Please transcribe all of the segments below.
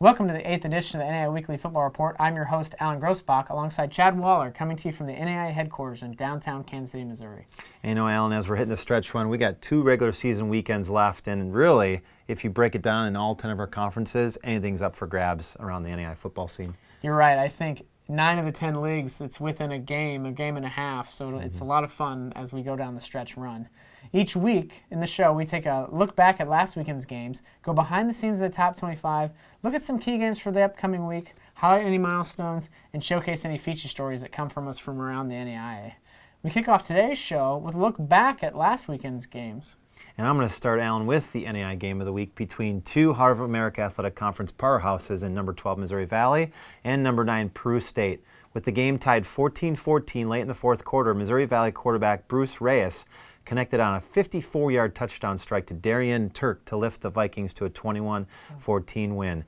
Welcome to the 8th edition of the NAIA Weekly Football Report. I'm your host, Alan Grossbach, alongside Chad Waller, coming to you from the NAIA headquarters in downtown Kansas City, Missouri. And you know, Alan, as we're hitting the stretch run, we got 2 regular season weekends left, and really, if you break it down in all 10 of our conferences, anything's up for grabs around the NAIA football scene. You're right. I think 9 of the 10 leagues, it's within a game and a half, so it's a lot of fun as we go down the stretch run. Each week in the show, we take a look back at last weekend's games, go behind the scenes of the top 25, look at some key games for the upcoming week, highlight any milestones, and showcase any feature stories that come from us from around the NAIA. We kick off today's show with a look back at last weekend's games. And I'm going to start, Alan, with the NAIA game of the week between 2 Heart of America Athletic Conference powerhouses in number 12 Missouri Valley and number 9 Peru State. With the game tied 14-14 late in the fourth quarter, Missouri Valley quarterback Bruce Reyes connected on a 54-yard touchdown strike to Darian Turk to lift the Vikings to a 21-14 win.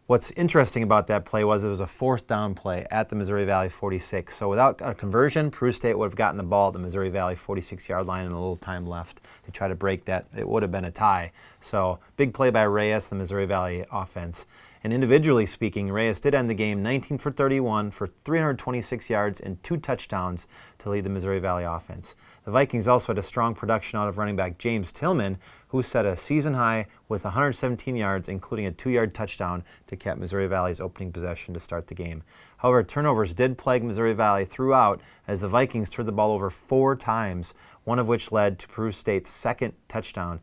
What's interesting about that play was it was a 4th down play at the Missouri Valley 46. So without a conversion, Peru State would have gotten the ball at the Missouri Valley 46-yard line and a little time left to try to break that. It would have been a tie. So big play by Reyes, the Missouri Valley offense. And individually speaking, Reyes did end the game 19 for 31 for 326 yards and 2 touchdowns to lead the Missouri Valley offense. The Vikings also had a strong production out of running back James Tillman, who set a season high with 117 yards, including a 2-yard touchdown to cap Missouri Valley's opening possession to start the game. However, turnovers did plague Missouri Valley throughout as the Vikings turned the ball over 4 times, one of which led to Peru State's 2nd touchdown.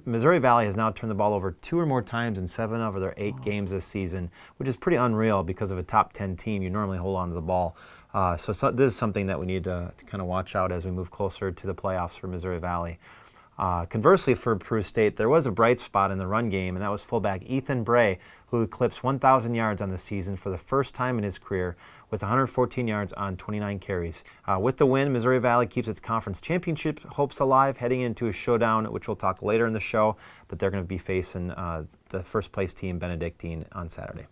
Missouri Valley has now turned the ball over 2 or more times in 7 of their 8 games this season, which is pretty unreal because of a top 10 team. You normally hold on to the ball. So this is something that we need to kind of watch out as we move closer to the playoffs for Missouri Valley. Conversely, for Peru State, there was a bright spot in the run game, and that was fullback Ethan Bray, who eclipsed 1,000 yards on the season for the first time in his career with 114 yards on 29 carries. With the win, Missouri Valley keeps its conference championship hopes alive, heading into a showdown, which we'll talk later in the show, but they're going to be facing the first-place team, Benedictine, on Saturday.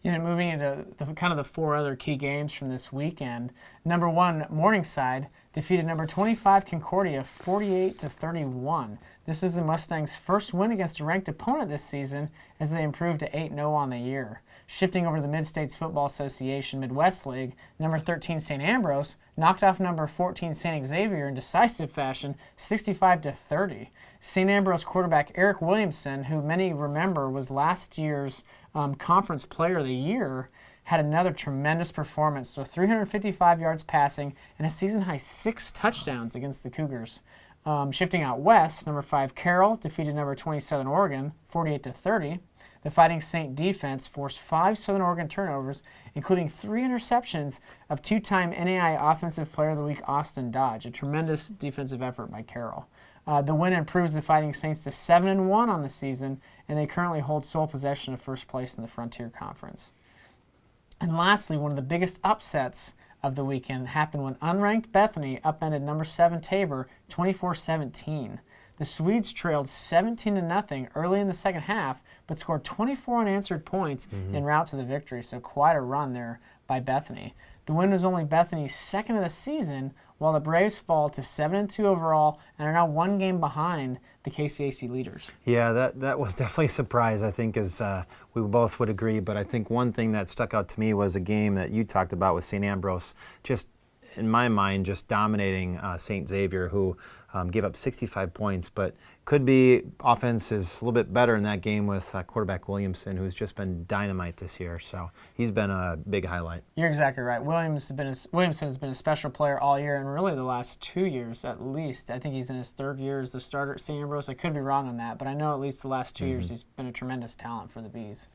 You know, moving into the 4 other key games from this weekend, number 1, Morningside defeated number 25, Concordia, 48-31. This is the Mustangs' first win against a ranked opponent this season as they improved to 8-0 on the year. Shifting over to the Mid-States Football Association Midwest League, number 13, St. Ambrose, knocked off number 14, St. Xavier in decisive fashion, 65-30. St. Ambrose quarterback Eric Williamson, who many remember was last year's Conference Player of the Year, had another tremendous performance with 355 yards passing and a season-high 6 touchdowns against the Cougars. Shifting out west, number 5, Carroll defeated number 20, Southern Oregon, 48-30. The Fighting Saint defense forced 5 Southern Oregon turnovers, including 3 interceptions of 2-time NAIA Offensive Player of the Week Austin Dodge, a tremendous defensive effort by Carroll. The win improves the Fighting Saints to 7-1 on the season, and they currently hold sole possession of first place in the Frontier Conference. And lastly, one of the biggest upsets of the weekend happened when unranked Bethany upended number 7 Tabor 24-17. The Swedes trailed 17-0 early in the second half, but scored 24 unanswered points en route to the victory, so quite a run there by Bethany. The win was only Bethany's 2nd of the season, while the Braves fall to 7-2 overall and are now 1 game behind the KCAC leaders. Yeah, that was definitely a surprise, I think, as we both would agree. But I think one thing that stuck out to me was a game that you talked about with St. Ambrose, just in my mind, just dominating St. Xavier, who gave up 65 points, but could be offense is a little bit better in that game with quarterback Williamson, who's just been dynamite this year. So he's been a big highlight. You're exactly right. Williamson has been a special player all year, and really the last 2 years at least. I think he's in his 3rd year as the starter at St. Ambrose. I could be wrong on that, but I know at least the last 2 years he's been a tremendous talent for the Bees.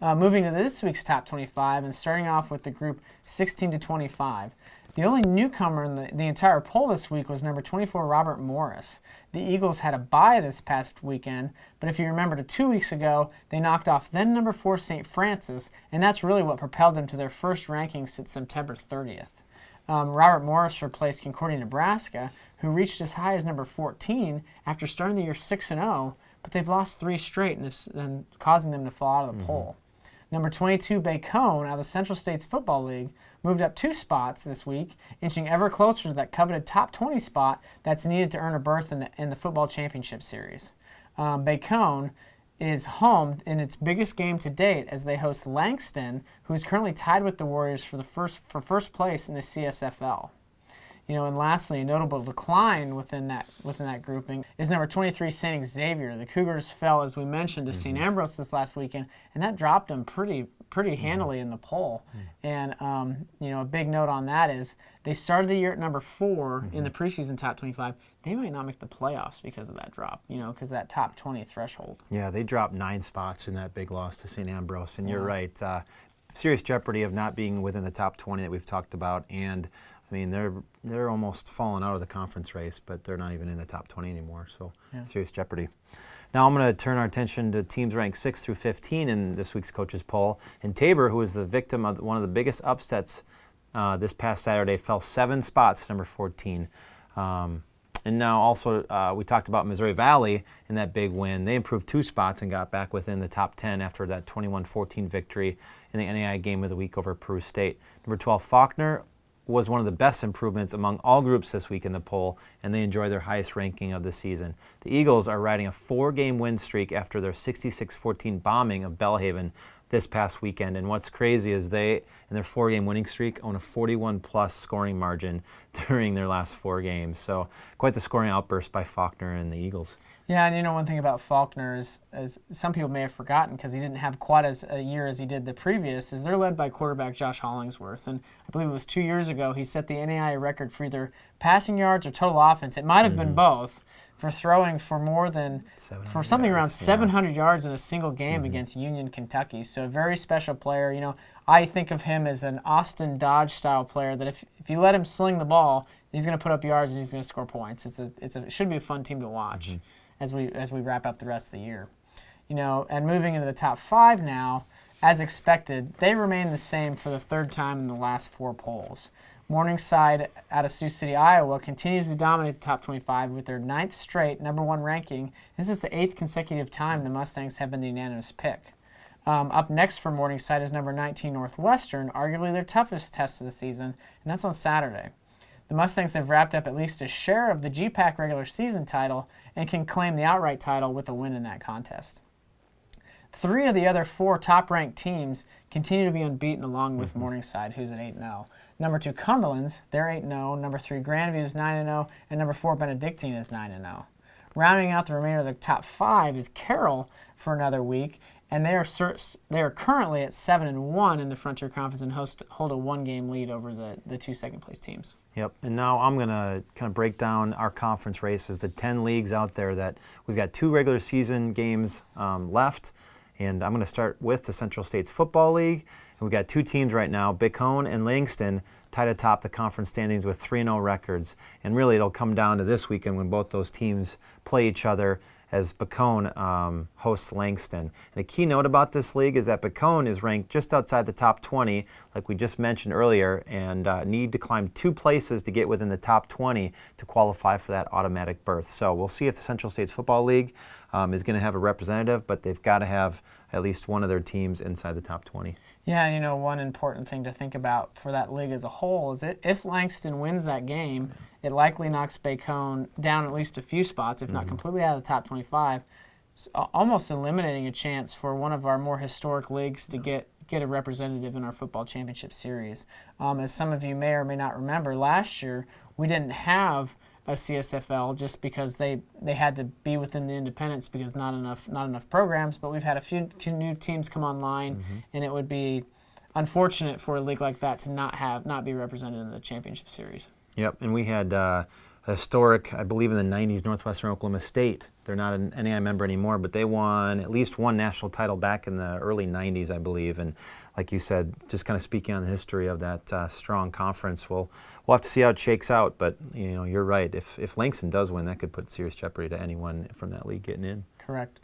Moving to this week's top 25 and starting off with the group 16-25. The only newcomer in the entire poll this week was number 24, Robert Morris. The Eagles had a bye this past weekend, but if you remember 2 weeks ago, they knocked off then number 4, St. Francis, and that's really what propelled them to their first ranking since September 30th. Robert Morris replaced Concordia, Nebraska, who reached as high as number 14 after starting the year 6-0, but they've lost 3 straight and causing them to fall out of the poll. Number 22, Bacone, out of the Central States Football League, moved up 2 spots this week, inching ever closer to that coveted top 20 spot that's needed to earn a berth in the football championship series. Bacone is home in its biggest game to date as they host Langston, who is currently tied with the Warriors for first place in the CSFL. And lastly, a notable decline within that grouping is number 23, St. Xavier. The Cougars fell, as we mentioned, to St. Ambrose this last weekend, and that dropped them pretty handily in the poll. And a big note on that is they started the year at number 4 in the preseason top 25. They might not make the playoffs because of that drop, because of that top 20 threshold. Yeah, they dropped 9 spots in that big loss to St. Ambrose, and you're right. Serious jeopardy of not being within the top 20 that we've talked about, and they're almost falling out of the conference race, but they're not even in the top 20 anymore, so serious jeopardy. Now I'm going to turn our attention to teams ranked 6 through 15 in this week's coaches poll. And Tabor, who was the victim of one of the biggest upsets this past Saturday, fell 7 spots to number 14. And now also we talked about Missouri Valley in that big win. They improved 2 spots and got back within the top 10 after that 21-14 victory in the NAIA game of the week over Peru State. Number 12, Faulkner, was one of the best improvements among all groups this week in the poll, and they enjoy their highest ranking of the season. The Eagles are riding a 4-game win streak after their 66-14 bombing of Belhaven this past weekend. And what's crazy is they, in their 4-game winning streak, own a 41-plus scoring margin during their last 4 games. So quite the scoring outburst by Faulkner and the Eagles. Yeah, and one thing about Faulkner is, as some people may have forgotten because he didn't have quite as a year as he did the previous, is they're led by quarterback Josh Hollingsworth. And I believe it was 2 years ago he set the NAIA record for either passing yards or total offense. It might have been both, for throwing for something around 700 yards in a single game against Union, Kentucky. So a very special player. I think of him as an Austin Dodge style player that if you let him sling the ball, he's going to put up yards and he's going to score points. It should be a fun team to watch as we wrap up the rest of the year. And moving into the top 5 now, as expected, they remain the same for the 3rd time in the last 4 polls. Morningside out of Sioux City, Iowa, continues to dominate the top 25 with their 9th straight number 1 ranking. This is the 8th consecutive time the Mustangs have been the unanimous pick. Up next for Morningside is number 19 Northwestern, arguably their toughest test of the season, and that's on Saturday. The Mustangs have wrapped up at least a share of the GPAC regular season title and can claim the outright title with a win in that contest. 3 of the other 4 top-ranked teams continue to be unbeaten along with Morningside, who's at 8-0. Number 2, Cumberland's, they're 8-0. Number 3, Grandview is 9-0. And number 4, Benedictine is 9-0. Rounding out the remainder of the top 5 is Carroll for another week, and they are currently at 7-1 in the Frontier Conference and hold a 1-game lead over the 2 second-place teams. Yep, and now I'm going to kind of break down our conference races, the 10 leagues out there that we've got 2 regular season games left, and I'm going to start with the Central States Football League. And we've got 2 teams right now, Bacone and Langston, tied atop the conference standings with 3-0 records. And really it'll come down to this weekend when both those teams play each other as Bacone hosts Langston. And a key note about this league is that Bacone is ranked just outside the top 20, like we just mentioned earlier, and need to climb 2 places to get within the top 20 to qualify for that automatic berth. So we'll see if the Central States Football League is going to have a representative, but they've got to have at least one of their teams inside the top 20. Yeah, one important thing to think about for that league as a whole is if Langston wins that game, it likely knocks Bacone down at least a few spots, if not completely out of the top 25, almost eliminating a chance for one of our more historic leagues to get a representative in our football championship series. As some of you may or may not remember, last year we didn't have a CSFL just because they had to be within the independents because not enough programs, but we've had a few new teams come online, and it would be unfortunate for a league like that to not be represented in the championship series. Yep, and we had a historic, I believe in the 90s, Northwestern Oklahoma State. They're not an NAIA member anymore, but they won at least one national title back in the early 90s, I believe. And like you said, just kind of speaking on the history of that strong conference, we'll have to see how it shakes out. But you're right. If Langston does win, that could put serious jeopardy to anyone from that league getting in. Correct.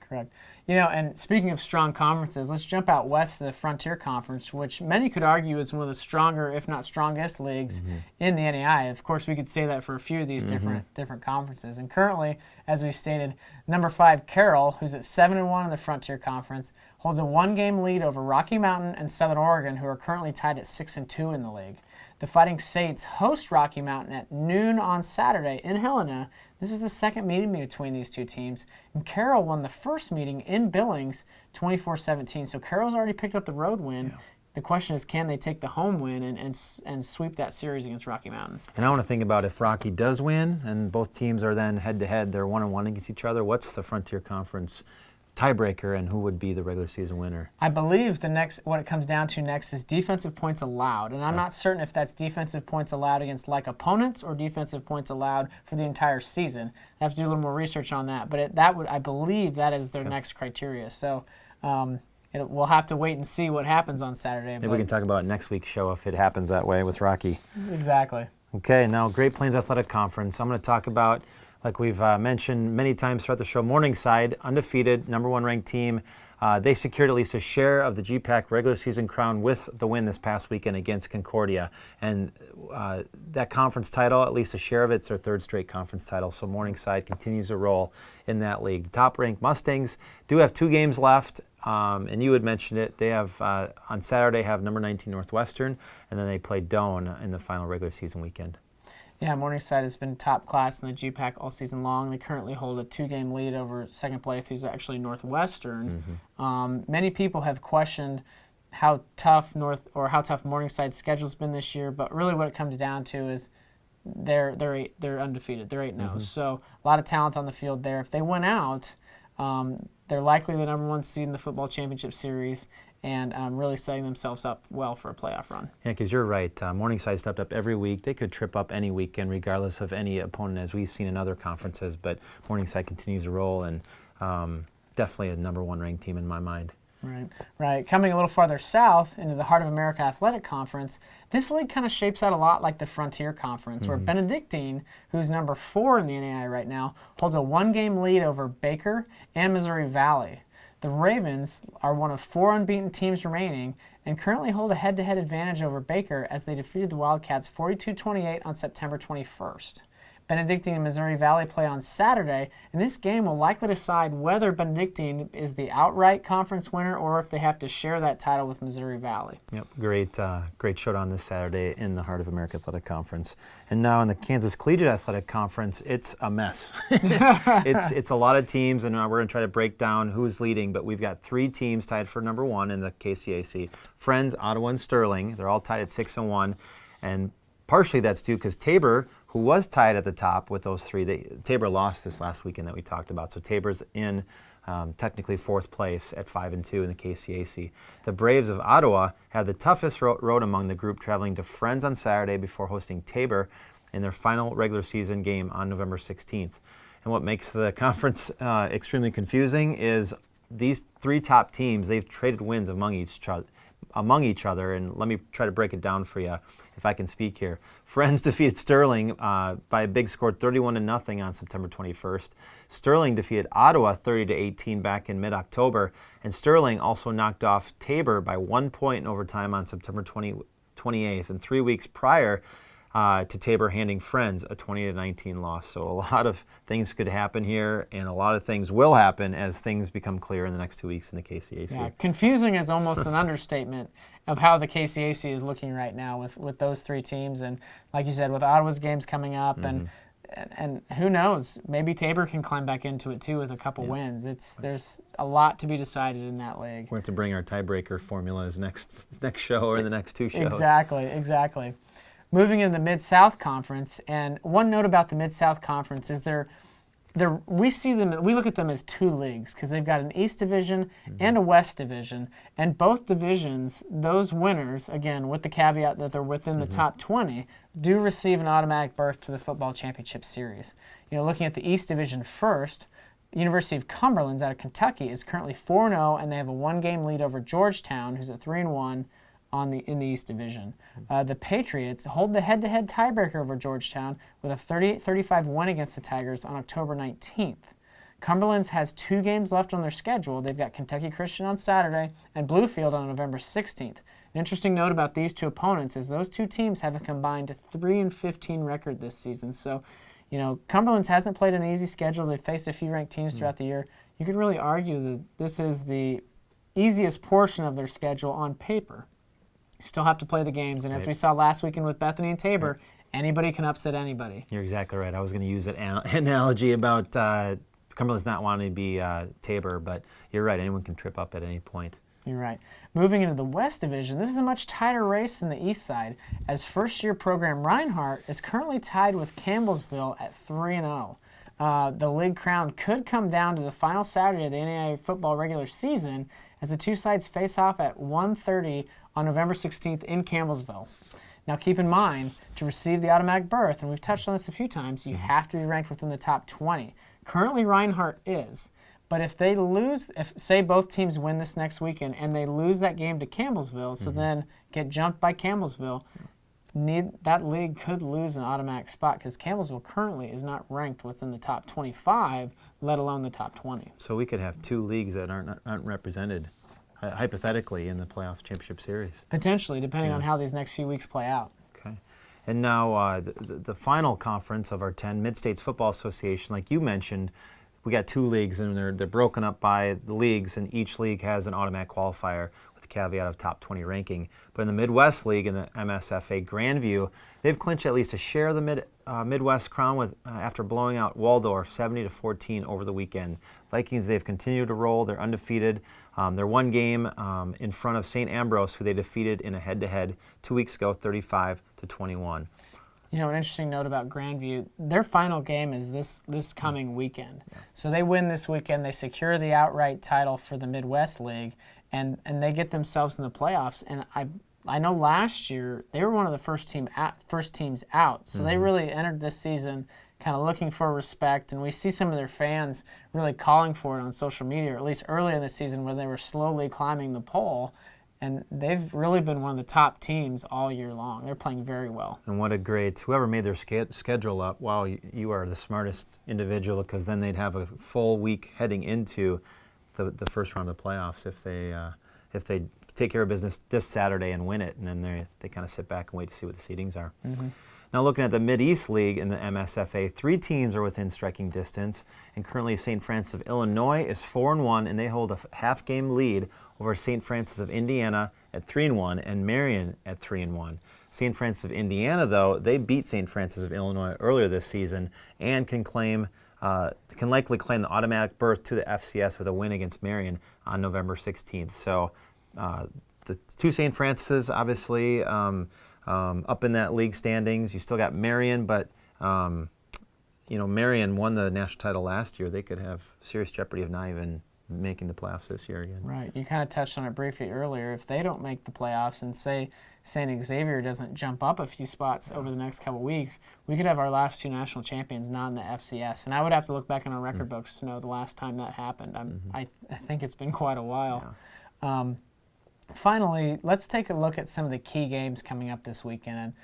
And speaking of strong conferences, let's jump out west to the Frontier Conference, which many could argue is one of the stronger, if not strongest, leagues in the NAIA. Of course, we could say that for a few of these different conferences. And currently, as we stated, number 5, Carroll, who's at 7-1 in the Frontier Conference, holds a 1-game lead over Rocky Mountain and Southern Oregon, who are currently tied at 6-2 in the league. The Fighting Saints host Rocky Mountain at noon on Saturday in Helena. This is the second meeting between these two teams. And Carroll won the first meeting in Billings 24-17. So Carroll's already picked up the road win. Yeah. The question is, can they take the home win and sweep that series against Rocky Mountain? And I want to think about if Rocky does win and both teams are then head-to-head, they're 1-1 against each other, what's the Frontier Conference tiebreaker and who would be the regular season winner? I believe what it comes down to next is defensive points allowed. And I'm not certain if that's defensive points allowed against like opponents or defensive points allowed for the entire season. I have to do a little more research on that. But I believe that is their next criteria. So we'll have to wait and see what happens on Saturday. Maybe we can talk about next week's show if it happens that way with Rocky. Exactly. Okay, now Great Plains Athletic Conference. I'm going to talk about, like we've mentioned many times throughout the show, Morningside, undefeated, #1 ranked team. They secured at least a share of the GPAC regular season crown with the win this past weekend against Concordia. And that conference title, at least a share of it's their third straight conference title. So Morningside continues to roll in that league. The top-ranked Mustangs do have 2 games left. And you had mentioned it. They have, on Saturday, have number 19 Northwestern, and then they play Doane in the final regular season weekend. Yeah, Morningside has been top class in the GPAC all season long. They currently hold a 2-game lead over second place, who's actually Northwestern. Mm-hmm. Many people have questioned how tough Morningside's schedule's been this year, but really what it comes down to is they're undefeated. They're 8-0. Mm-hmm. So a lot of talent on the field there. If they win out, they're likely the #1 seed in the football championship series and really setting themselves up well for a playoff run. Yeah, because you're right. Morningside stepped up every week. They could trip up any weekend regardless of any opponent, as we've seen in other conferences, but Morningside continues to roll and definitely a #1 ranked team in my mind. Right. Coming a little farther south into the Heart of America Athletic Conference, this league kind of shapes out a lot like the Frontier Conference, where Benedictine, who's #4 in the NAIA right now, holds a 1-game lead over Baker and Missouri Valley. The Ravens are one of 4 unbeaten teams remaining and currently hold a head-to-head advantage over Baker as they defeated the Wildcats 42-28 on September 21st. Benedictine and Missouri Valley play on Saturday, and this game will likely decide whether Benedictine is the outright conference winner or if they have to share that title with Missouri Valley. Yep, great showdown this Saturday in the Heart of America Athletic Conference. And now in the Kansas Collegiate Athletic Conference, it's a mess. It's a lot of teams, and we're going to try to break down who's leading, but we've got 3 teams tied for #1 in the KCAC. Friends, Ottawa, and Sterling. They're all tied at 6-1, and partially that's due because Tabor, who was tied at the top with those 3, Tabor lost this last weekend that we talked about. So Tabor's in technically 4th place at 5-2 in the KCAC. The Braves of Ottawa have the toughest road among the group, traveling to Friends on Saturday before hosting Tabor in their final regular season game on November 16th. And what makes the conference extremely confusing is these 3 top teams, they've traded wins among each other, and let me try to break it down for you if I can speak here. Friends defeated Sterling by a big score, 31-0 on September 21st. Sterling defeated Ottawa 30-18 back in mid-October, and Sterling also knocked off Tabor by 1 point in overtime on September 28th, and 3 weeks prior to Tabor handing Friends a 20-19 loss. So a lot of things could happen here, and a lot of things will happen as things become clear in the next 2 weeks in the KCAC. Yeah, confusing is almost an understatement of how the KCAC is looking right now with those 3 teams. And like you said, with Ottawa's games coming up, and who knows, maybe Tabor can climb back into it too with a couple wins. There's a lot to be going in that league. We're going to bring our tiebreaker formulas next show or the next 2 shows. Exactly. Moving into the Mid-South Conference, and one note about the Mid-South Conference is we look at them as 2 leagues because they've got an East Division and a West Division, and both divisions, those winners, again, with the caveat that they're within the top 20, do receive an automatic berth to the Football Championship Series. Looking at the East Division first, University of Cumberland's out of Kentucky is currently 4-0, and they have a 1-game lead over Georgetown, who's at 3-1. In the East Division. The Patriots hold the head-to-head tiebreaker over Georgetown with a 38-35 win against the Tigers on October 19th. Cumberland's has 2 games left on their schedule. They've got Kentucky Christian on Saturday and Bluefield on November 16th. An interesting note about these 2 opponents is those 2 teams have a combined 3-15 record this season. So, Cumberland's hasn't played an easy schedule. They've faced a few ranked teams throughout the year. You could really argue that this is the easiest portion of their schedule on paper. You still have to play the games, and as we saw last weekend with Bethany and Tabor, anybody can upset anybody. You're exactly right. I was going to use that analogy about Cumberland's not wanting to be Tabor, but you're right. Anyone can trip up at any point. You're right. Moving into the West Division, this is a much tighter race than the East side, as first-year program Reinhardt is currently tied with Campbellsville at 3-0. The league crown could come down to the final Saturday of the NAIA football regular season as the two sides face off at 1:30 on November 16th in Campbellsville. Now keep in mind, to receive the automatic berth, and we've touched on this a few times, you have to be ranked within the top 20. Currently Reinhardt is, but if they lose, if say both teams win this next weekend and they lose that game to Campbellsville, so then get jumped by Campbellsville, that league could lose an automatic spot because Campbellsville currently is not ranked within the top 25, let alone the top 20. So we could have two leagues that aren't represented, hypothetically, in the playoff championship series. Potentially, depending on how these next few weeks play out. Okay. And now the final conference of our 10, Mid-States Football Association, like you mentioned, we got two leagues, and they're broken up by the leagues, and each league has an automatic qualifier with the caveat of top 20 ranking. But in the Midwest League, in the MSFA Grandview, they've clinched at least a share of the Midwest crown with after blowing out Waldorf 70-14 over the weekend. Vikings, they've continued to roll. They're undefeated. They're one game in front of St. Ambrose, who they defeated in a head-to-head 2 weeks ago, 35-21. You know, an interesting note about Grandview, their final game is this coming weekend. Yeah. So they win this weekend, they secure the outright title for the Midwest League, and they get themselves in the playoffs. And I know last year they were one of the first teams out, so they really entered this season kind of looking for respect, and we see some of their fans really calling for it on social media, or at least early in the season when they were slowly climbing the pole. And they've really been one of the top teams all year long. They're playing very well. And what a great, whoever made their schedule up, wow, you are the smartest individual, because then they'd have a full week heading into the first round of the playoffs if they take care of business this Saturday and win it, and then they kind of sit back and wait to see what the seedings are. Now looking at the Mid-East League in the MSFA, 3 teams are within striking distance, and currently St. Francis of Illinois is 4-1, and they hold a half-game lead over St. Francis of Indiana at 3-1 and Marion at 3-1. St. Francis of Indiana, though, they beat St. Francis of Illinois earlier this season and can likely claim the automatic berth to the FCS with a win against Marion on November 16th. So the two St. Francis, obviously, up in that league standings. You still got Marion, but Marion won the national title last year. They could have serious jeopardy of not even making the playoffs this year again. Right. You kind of touched on it briefly earlier. If they don't make the playoffs and say St. Xavier doesn't jump up a few spots over the next couple weeks, we could have our last 2 national champions not in the FCS. And I would have to look back in our record books to know the last time that happened. I think it's been quite a while. Yeah. Finally, let's take a look at some of the key games coming up this weekend.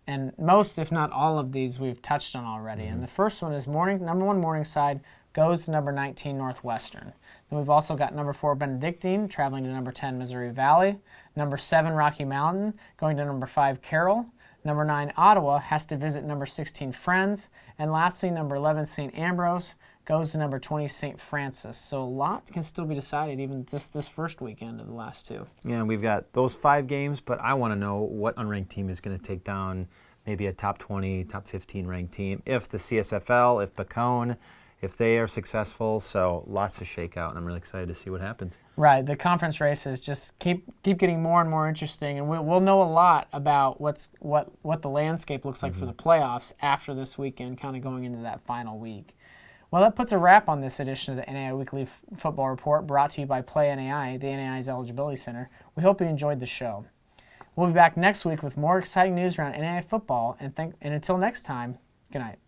And most, if not all of these, we've touched on already. And the first one is number 1 Morningside goes to number 19 Northwestern. Then we've also got number 4 Benedictine traveling to number 10 Missouri Valley. Number 7 Rocky Mountain going to number 5 Carroll. Number 9 Ottawa has to visit number 16 Friends. And lastly, number 11 St. Ambrose goes to number 20 St. Francis. So a lot can still be decided even this first weekend of the last 2. Yeah, and we've got those 5 games, but I want to know what unranked team is going to take down maybe a top 20, top 15 ranked team. If the CSFL, if Bacone, if they are successful. So lots of shakeout, and I'm really excited to see what happens. Right. The conference races just keep getting more and more interesting, and we'll know a lot about what the landscape looks like for the playoffs after this weekend, kind of going into that final week. Well, that puts a wrap on this edition of the NAIA Weekly Football Report, brought to you by Play NAIA, the NAIA's Eligibility Center. We hope you enjoyed the show. We'll be back next week with more exciting news around NAIA football, and until next time, good night.